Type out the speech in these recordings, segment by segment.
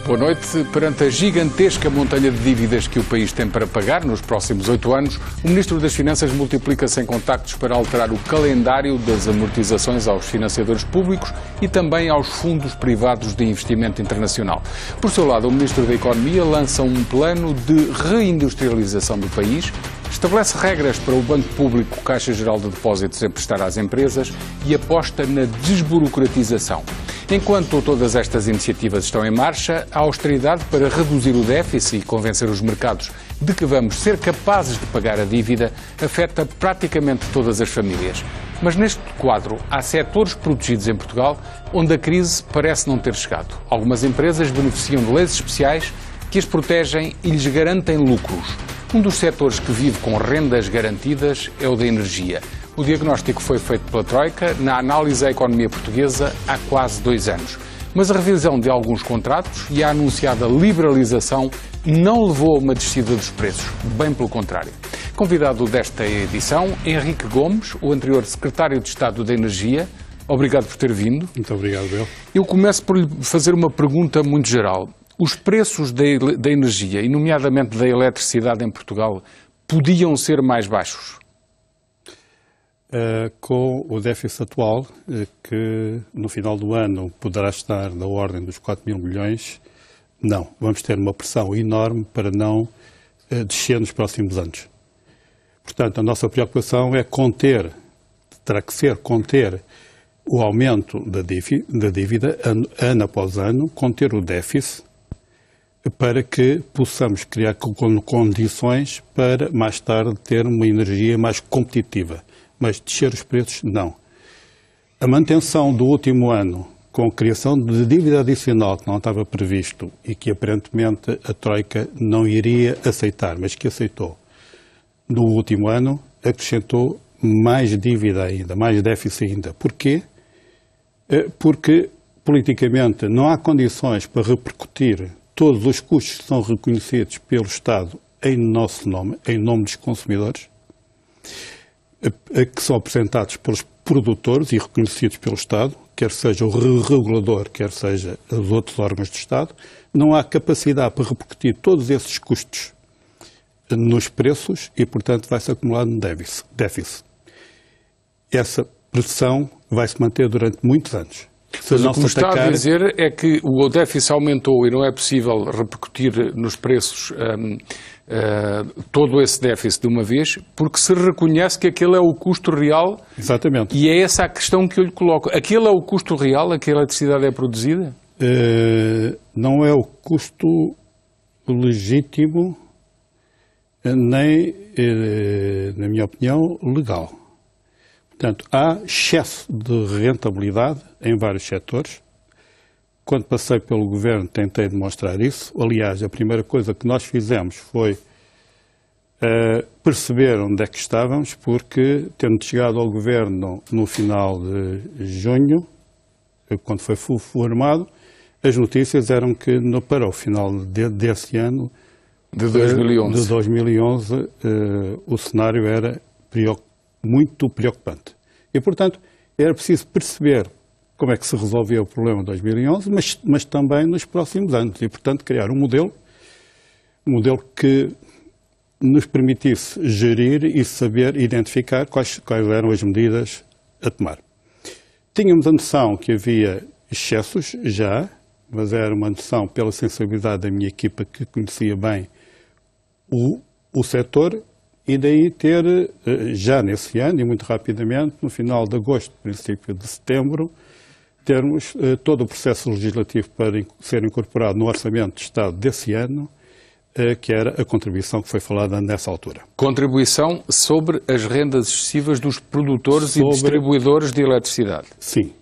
Boa noite. Perante a gigantesca montanha de dívidas que o país tem para pagar nos próximos 8 anos, o Ministro das Finanças multiplica-se em contactos para alterar o calendário das amortizações aos financiadores públicos e também aos fundos privados de investimento internacional. Por seu lado, o Ministro da Economia lança um plano de reindustrialização do país, estabelece regras para o Banco Público, Caixa Geral de Depósitos, emprestar às empresas e aposta na desburocratização. Enquanto todas estas iniciativas estão em marcha, a austeridade para reduzir o déficit e convencer os mercados de que vamos ser capazes de pagar a dívida afeta praticamente todas as famílias. Mas neste quadro há setores protegidos em Portugal onde a crise parece não ter chegado. Algumas empresas beneficiam de leis especiais que as protegem e lhes garantem lucros. Um dos setores que vive com rendas garantidas é o da energia. O diagnóstico foi feito pela Troika na análise à economia portuguesa há quase 2 anos. Mas a revisão de alguns contratos e a anunciada liberalização não levou a uma descida dos preços, bem pelo contrário. Convidado desta edição, Henrique Gomes, o anterior secretário de Estado da Energia. Obrigado por ter vindo. Muito obrigado, Bel. Eu começo por lhe fazer uma pergunta muito geral. Os preços da energia, e nomeadamente da eletricidade em Portugal, podiam ser mais baixos? Com o déficit atual, que no final do ano poderá estar na ordem dos 4 mil milhões, não. Vamos ter uma pressão enorme para não descer nos próximos anos. Portanto, a nossa preocupação é terá que ser conter o aumento da dívida ano após ano, conter o déficit, para que possamos criar condições para mais tarde ter uma energia mais competitiva. Mas descer os preços, não. A manutenção do último ano, com a criação de dívida adicional que não estava previsto e que aparentemente a Troika não iria aceitar, mas que aceitou, no último ano acrescentou mais dívida ainda, mais déficit ainda. Porquê? Porque politicamente não há condições para repercutir todos os custos que são reconhecidos pelo Estado em nosso nome, em nome dos consumidores, que são apresentados pelos produtores e reconhecidos pelo Estado, quer seja o regulador, quer seja os outros órgãos do Estado, não há capacidade para repercutir todos esses custos nos preços e, portanto, vai-se acumular no déficit. Essa pressão vai se manter durante muitos anos. Mas o que me está a dizer é que o déficit aumentou e não é possível repercutir nos preços todo esse déficit de uma vez, porque se reconhece que aquele é o custo real. Exatamente. E é essa a questão que eu lhe coloco. Aquele é o custo real a que a eletricidade é produzida? Não é o custo legítimo, nem, na minha opinião, legal. Portanto, há excesso de rentabilidade em vários setores. Quando passei pelo Governo tentei demonstrar isso. Aliás, a primeira coisa que nós fizemos foi perceber onde é que estávamos, porque, tendo chegado ao Governo no final de junho, quando foi formado, as notícias eram que para o final desse ano, de 2011, o cenário era muito preocupante. E, portanto, era preciso perceber como é que se resolvia o problema de 2011, mas também nos próximos anos. E, portanto, criar um modelo que nos permitisse gerir e saber identificar quais eram as medidas a tomar. Tínhamos a noção que havia excessos já, mas era uma noção pela sensibilidade da minha equipa que conhecia bem o setor. E daí ter, já nesse ano, e muito rapidamente, no final de agosto, princípio de setembro, termos todo o processo legislativo para ser incorporado no Orçamento de Estado desse ano, que era a contribuição que foi falada nessa altura. Contribuição sobre as rendas excessivas dos produtores e distribuidores de eletricidade. Sim.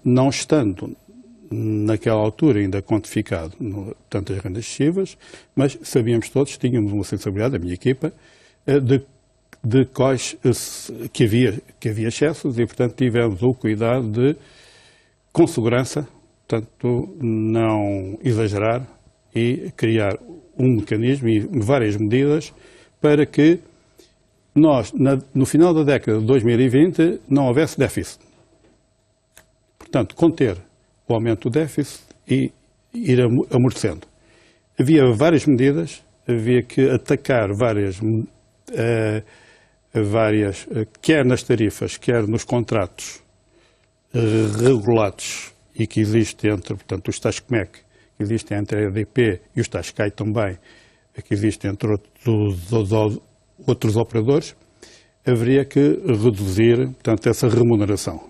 Não estando naquela altura ainda quantificado tantas rendas excessivas, mas sabíamos todos, tínhamos uma sensibilidade, a minha equipa, de quais que havia excessos e, portanto, tivemos o cuidado de, com segurança, portanto, não exagerar e criar um mecanismo e várias medidas para que nós, no final da década de 2020, não houvesse déficit. Portanto, conter o aumento do déficit e ir amortecendo. Havia várias medidas, havia que atacar várias, quer nas tarifas, quer nos contratos regulados e que existem entre, portanto, os tais COMEC, que existem entre a EDP e os tais CAI também, que existem entre outros operadores, haveria que reduzir, portanto, essa remuneração.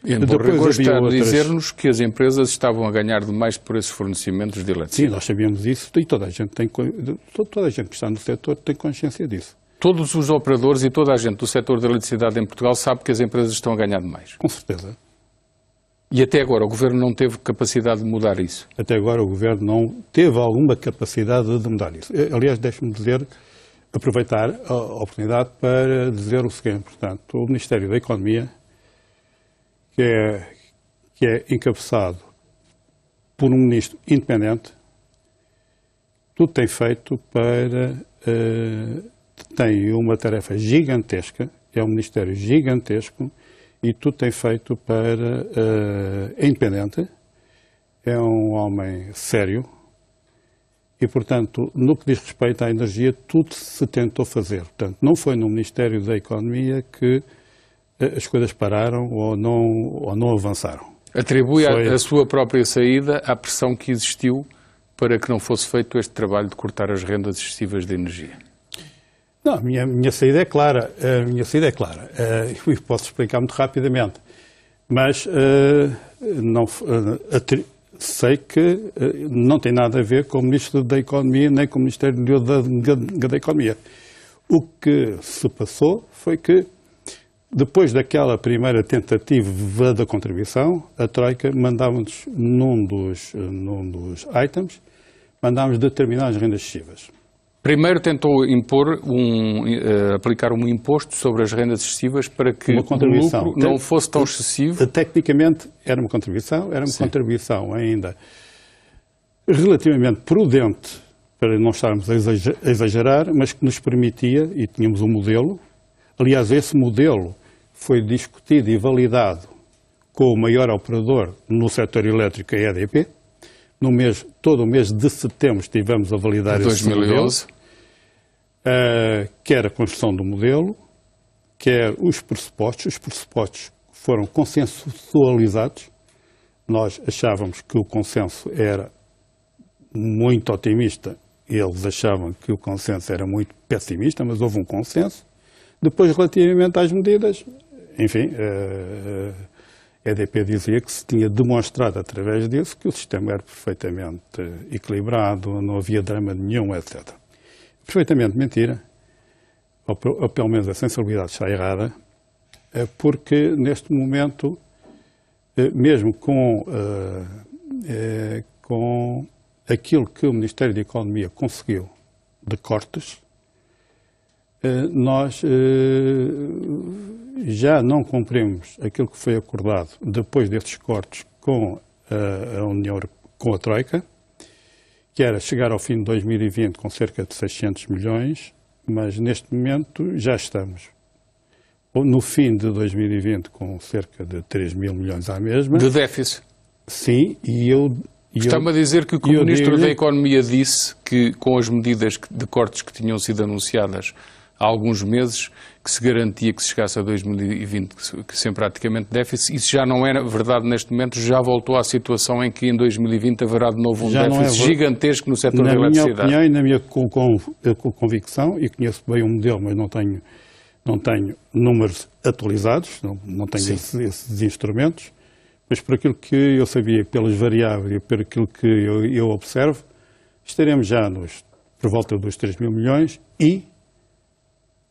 Em bom rigor, está a dizer-nos que as empresas estavam a ganhar demais por esses fornecimentos de eletricidade. Sim, nós sabíamos isso e toda a gente que está no setor tem consciência disso. Todos os operadores e toda a gente do setor da eletricidade em Portugal sabe que as empresas estão a ganhar demais. Com certeza. E até agora o Governo não teve capacidade de mudar isso? Até agora o Governo não teve alguma capacidade de mudar isso. Aliás, deixe-me aproveitar a oportunidade para dizer o seguinte, portanto, o Ministério da Economia, que é encabeçado por um ministro independente, tudo tem feito para... tem uma tarefa gigantesca, é um ministério gigantesco, e tudo tem feito para... é independente, é um homem sério, e, portanto, no que diz respeito à energia, tudo se tentou fazer. Portanto, não foi no Ministério da Economia que as coisas pararam ou não avançaram. Atribui a sua própria saída à pressão que existiu para que não fosse feito este trabalho de cortar as rendas excessivas de energia? Não, a minha saída é clara. Eu posso explicar muito rapidamente. Mas sei que não tem nada a ver com o Ministro da Economia nem com o Ministério da Economia. O que se passou foi que, depois daquela primeira tentativa da contribuição, a Troika mandava-nos, num dos items, mandava-nos determinadas rendas excessivas. Primeiro tentou aplicar um imposto sobre as rendas excessivas para que o lucro não fosse tão excessivo? Tecnicamente era uma contribuição ainda relativamente prudente, para não estarmos a exagerar, mas que nos permitia, e tínhamos um modelo. Aliás, esse modelo foi discutido e validado com o maior operador no setor elétrico, a EDP. Todo o mês de setembro estivemos a validar esse modelo. Quer a construção do modelo, quer os pressupostos. Os pressupostos foram consensualizados. Nós achávamos que o consenso era muito otimista, eles achavam que o consenso era muito pessimista, mas houve um consenso. Depois, relativamente às medidas, enfim, a EDP dizia que se tinha demonstrado através disso que o sistema era perfeitamente equilibrado, não havia drama nenhum, etc. Perfeitamente mentira, ou pelo menos a sensibilidade está errada, porque neste momento, mesmo com aquilo que o Ministério da Economia conseguiu de cortes, nós já não cumprimos aquilo que foi acordado depois desses cortes com a União Europeia, com a Troika, que era chegar ao fim de 2020 com cerca de 600 milhões, mas neste momento já estamos no fim de 2020 com cerca de 3 mil milhões à mesma. De déficit? Sim, Está-me a dizer que o Ministro da Economia disse que, com as medidas de cortes que tinham sido anunciadas há alguns meses, que se garantia que se chegasse a 2020 que sem praticamente déficit. Isso já não era verdade neste momento, já voltou à situação em que em 2020 haverá de novo um déficit gigantesco no setor da eletricidade. Na minha opinião e na minha convicção, e conheço bem o modelo, mas não tenho números atualizados, não tenho esses instrumentos, mas por aquilo que eu sabia, pelas variáveis e por aquilo que eu observo, estaremos já por volta dos 3 mil milhões e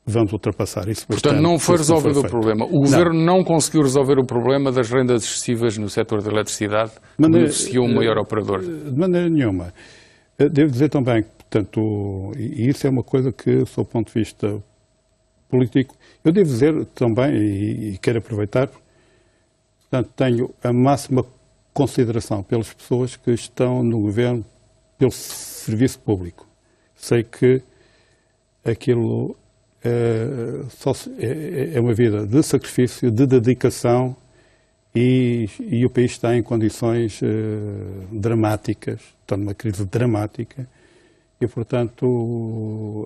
vamos ultrapassar isso. Portanto, não foi resolvido o problema. O Governo não conseguiu resolver o problema das rendas excessivas no setor da eletricidade, que beneficiou um maior operador. De maneira nenhuma. Devo dizer também que, portanto, e isso é uma coisa que, do seu ponto de vista político, eu devo dizer também, e quero aproveitar, portanto, tenho a máxima consideração pelas pessoas que estão no Governo, pelo serviço público. Sei que aquilo é uma vida de sacrifício, de dedicação e o país está em condições dramáticas, está numa crise dramática e, portanto,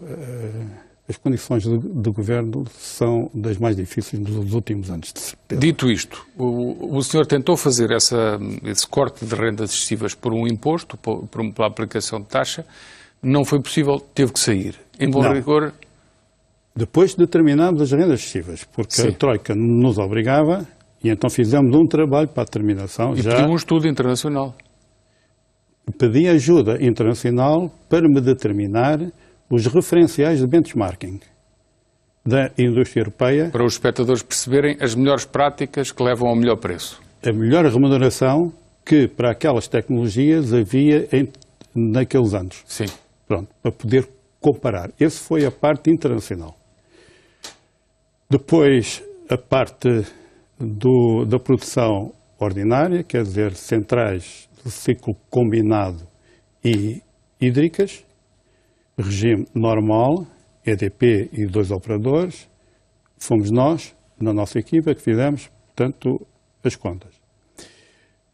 as condições de governo são das mais difíceis dos últimos anos, de certeza. Dito isto, o senhor tentou fazer esse corte de rendas excessivas por um imposto, pela aplicação de taxa, não foi possível, teve que sair. Em bom rigor... Depois determinámos as rendas excessivas, porque Sim. a Troika nos obrigava, e então fizemos um trabalho para a determinação. E pediu um estudo internacional. Pedi ajuda internacional para me determinar os referenciais de benchmarking da indústria europeia. Para os espectadores perceberem as melhores práticas que levam ao melhor preço. A melhor remuneração que para aquelas tecnologias havia naqueles anos. Sim. Pronto, para poder comparar. Essa foi a parte internacional. Depois, a parte da produção ordinária, quer dizer, centrais de ciclo combinado e hídricas, regime normal, EDP e 2 operadores, fomos nós, na nossa equipa, que fizemos, portanto, as contas.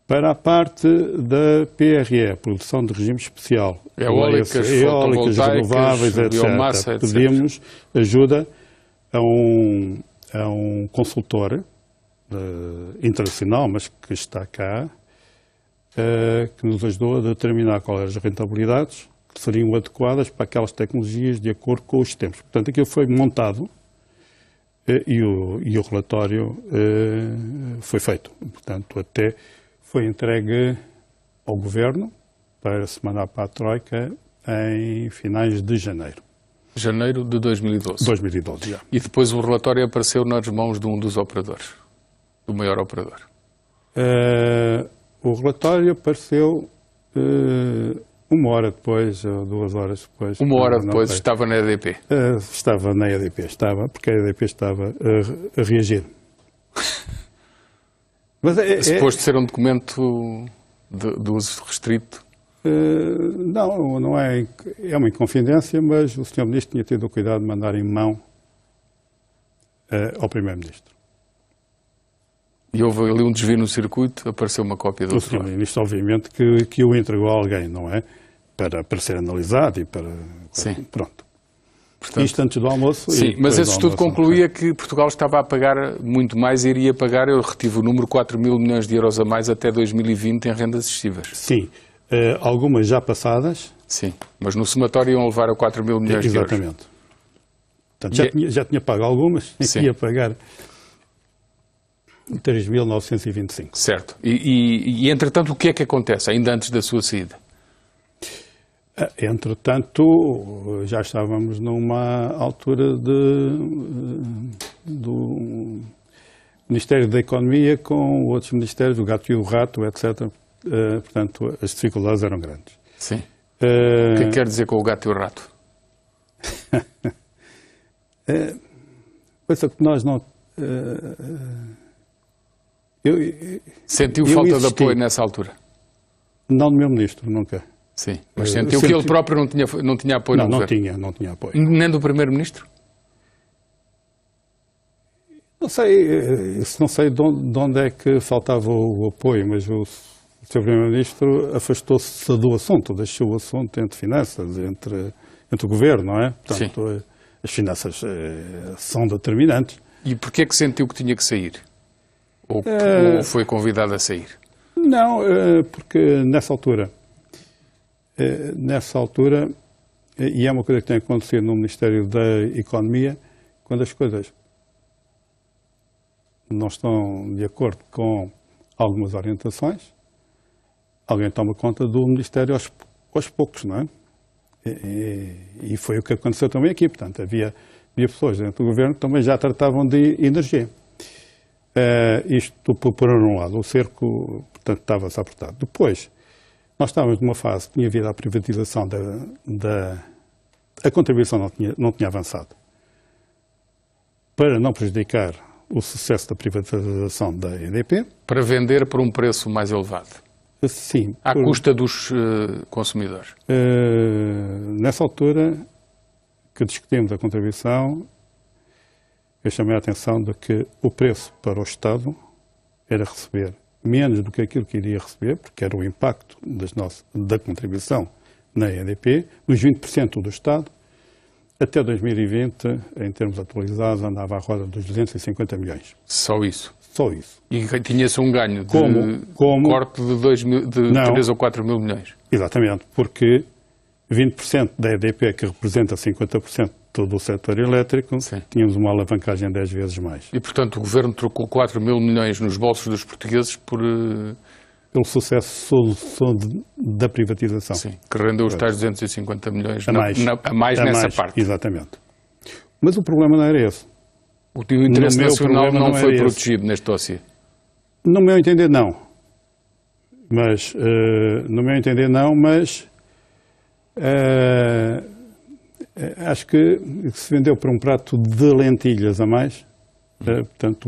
Para a parte da PRE, produção de regime especial, eólicas, renováveis, etc., biomassa, etc. Pedimos ajuda a um consultor internacional, mas que está cá, que nos ajudou a determinar quais eram as rentabilidades que seriam adequadas para aquelas tecnologias de acordo com os tempos. Portanto, aquilo foi montado e o relatório foi feito. Portanto, até foi entregue ao Governo para se mandar para a Troika em finais de janeiro. Janeiro de 2012. 2012, já. E depois o relatório apareceu nas mãos de um dos operadores, do maior operador. O relatório apareceu 1 hora depois, ou 2 horas depois. 1 hora depois estava na EDP. Estava na EDP, porque a EDP estava a reagir. Mas Suposto ser um documento de uso restrito? Não é. É uma inconfidência, mas o Sr. Ministro tinha tido o cuidado de mandar em mão ao Primeiro-Ministro. E houve ali um desvio no circuito, apareceu uma cópia do O Sr. Ministro, obviamente, que o entregou a alguém, não é? Para ser analisado e para... Sim. Pronto. Portanto, isto antes do almoço. Sim, mas esse estudo concluía que Portugal estava a pagar muito mais e iria pagar, eu retive o número, 4 mil milhões de euros a mais até 2020 em rendas excessivas. Sim. Algumas já passadas. Sim, mas no somatório iam levar a 4 mil milhões de euros. Exatamente. Portanto, já tinha pago algumas, ia pagar 3.925. Certo. E, entretanto, o que é que acontece, ainda antes da sua saída? Entretanto, já estávamos numa altura do Ministério da Economia com outros ministérios, o gato e o rato, etc. Portanto, as dificuldades eram grandes. Sim. O que quer dizer com o gato e o rato? Coisa que nós não... Sentiu falta de apoio nessa altura? Não do meu ministro, nunca. Sim, mas sentiu que ele próprio não tinha apoio no governo? Não tinha apoio. Nem do Primeiro-Ministro? Não sei de onde é que faltava o apoio, mas o Sr. Primeiro-Ministro afastou-se do assunto, deixou o assunto entre finanças, entre o Governo, não é? Portanto, sim. As finanças são determinantes. E porquê é que sentiu que tinha que sair? Ou foi convidado a sair? Não, porque nessa altura, e é uma coisa que tem acontecido no Ministério da Economia, quando as coisas não estão de acordo com algumas orientações, alguém toma conta do Ministério aos poucos, não é? E foi o que aconteceu também aqui. Portanto, havia pessoas dentro do Governo que também já tratavam de energia. Isto por um lado, o cerco, portanto, estava-se apertado. Depois, nós estávamos numa fase que tinha havido a privatização a contribuição não tinha avançado. Para não prejudicar o sucesso da privatização da EDP. Para vender por um preço mais elevado. Sim. À custa dos consumidores. Nessa altura que discutimos a contribuição, eu chamei a atenção de que o preço para o Estado era receber menos do que aquilo que iria receber, porque era o impacto da contribuição na EDP, nos 20% do Estado. Até 2020, em termos atualizados, andava à roda dos 250 milhões. Só isso? Só isso. E tinha-se um ganho de corte de 3 ou 4 mil milhões? Exatamente, porque 20% da EDP, que representa 50% do setor elétrico, sim, tínhamos uma alavancagem 10 vezes mais. E, portanto, o Governo trocou 4 mil milhões nos bolsos dos portugueses pelo sucesso da privatização. Sim, que rendeu os tais 250 milhões a mais nessa parte. Exatamente. Mas o problema não era esse. O interesse nacional não foi protegido neste dossiê? No meu entender, não. Mas, acho que se vendeu por um prato de lentilhas a mais, portanto,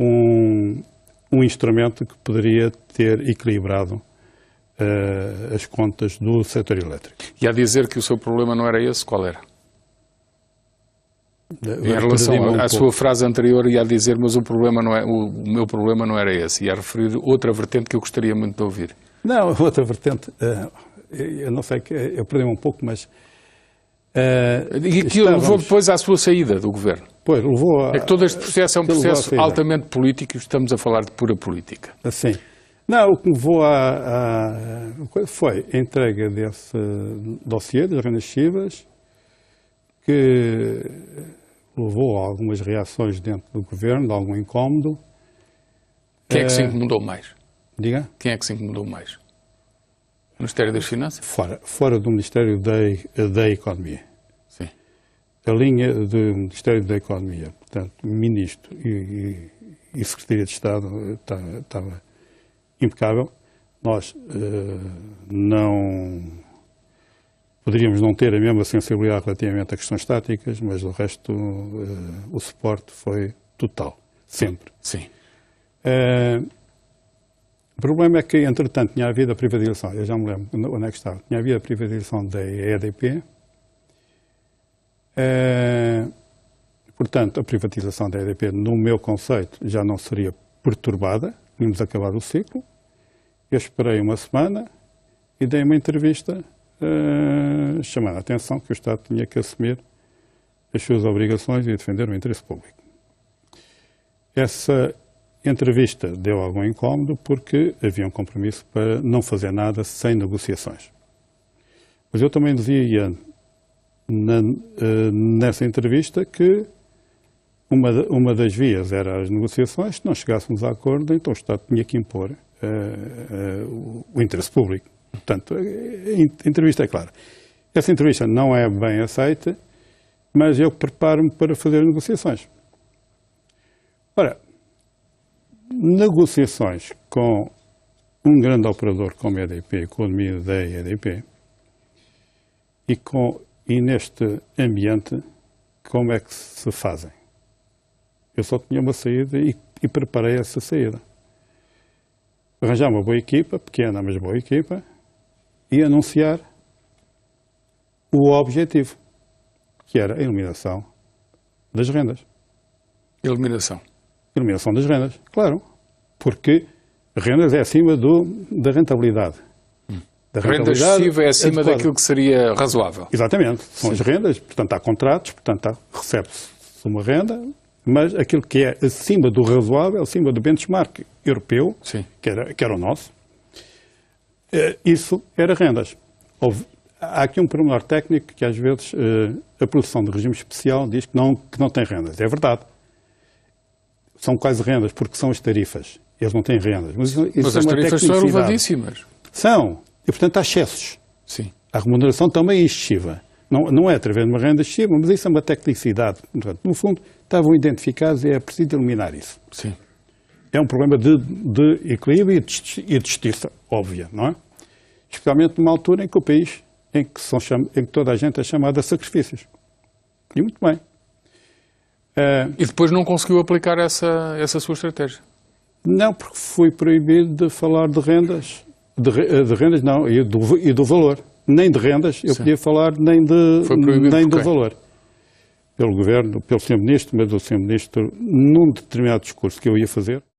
um instrumento que poderia ter equilibrado as contas do setor elétrico. E a dizer que o seu problema não era esse, qual era? Em relação à sua frase anterior, ia dizer, mas o meu problema não era esse, ia referir outra vertente que eu gostaria muito de ouvir. Não, outra vertente, eu não sei, eu perdi-me um pouco, mas... e que levou depois à sua saída do Governo. Pois, levou é que todo este processo é um processo altamente político e estamos a falar de pura política. Sim. Não, o que me levou foi a entrega desse dossiê das rendas excessivas, que levou a algumas reações dentro do Governo, de algum incómodo. Quem é que se incomodou mais? Diga? Quem é que se incomodou mais? O Ministério das Finanças? Fora do Ministério da Economia. Sim. A linha do Ministério da Economia, portanto, Ministro e Secretaria de Estado estava impecável. Nós poderíamos não ter a mesma sensibilidade relativamente a questões táticas, mas o resto, o suporte foi total, sempre. Sim. O problema é que, entretanto, tinha havido a privatização, eu já me lembro onde é que estava, tinha havido a privatização da EDP, portanto, a privatização da EDP, no meu conceito, já não seria perturbada, tínhamos acabado o ciclo. Eu esperei uma semana e dei uma entrevista chamando a atenção que o Estado tinha que assumir as suas obrigações e defender o interesse público. Essa entrevista deu algum incómodo porque havia um compromisso para não fazer nada sem negociações. Mas eu também dizia nessa entrevista que uma das vias era as negociações. Se não chegássemos a acordo, então o Estado tinha que impor o interesse público. Portanto, a entrevista é clara. Essa entrevista não é bem aceita, mas eu preparo-me para fazer negociações. Ora, negociações com um grande operador como a EDP, com a economia da EDP, e neste ambiente, como é que se fazem? Eu só tinha uma saída e preparei essa saída. Arranjar uma boa equipa, pequena mas boa equipa, e anunciar o objetivo, que era a eliminação das rendas. Eliminação? Eliminação das rendas, claro, porque rendas é acima da rentabilidade. Renda excessiva é acima daquilo que seria razoável. Exatamente, são as rendas, portanto há contratos, portanto recebe-se uma renda, mas aquilo que é acima do razoável, acima do benchmark europeu, que era o nosso, isso era rendas. Há aqui um pormenor técnico que às vezes a produção de regime especial diz que não tem rendas. É verdade. São quase rendas porque são as tarifas. Eles não têm rendas. Mas as tarifas são elevadíssimas. São. E portanto há excessos. Sim. A remuneração também é excessiva. Não é através de uma renda excessiva, mas isso é uma tecnicidade. Portanto, no fundo, estavam identificados e é preciso eliminar isso. Sim. É um problema de equilíbrio e de justiça, óbvia, não é? Especialmente numa altura em que o país, em que toda a gente é chamada a sacrifícios. E muito bem. E depois não conseguiu aplicar essa sua estratégia? Não, porque fui proibido de falar de rendas. De rendas não, e do valor. Nem de rendas, eu podia falar nem do valor. pelo Governo, pelo Sr. Ministro, mas o Sr. Ministro, num determinado discurso que eu ia fazer,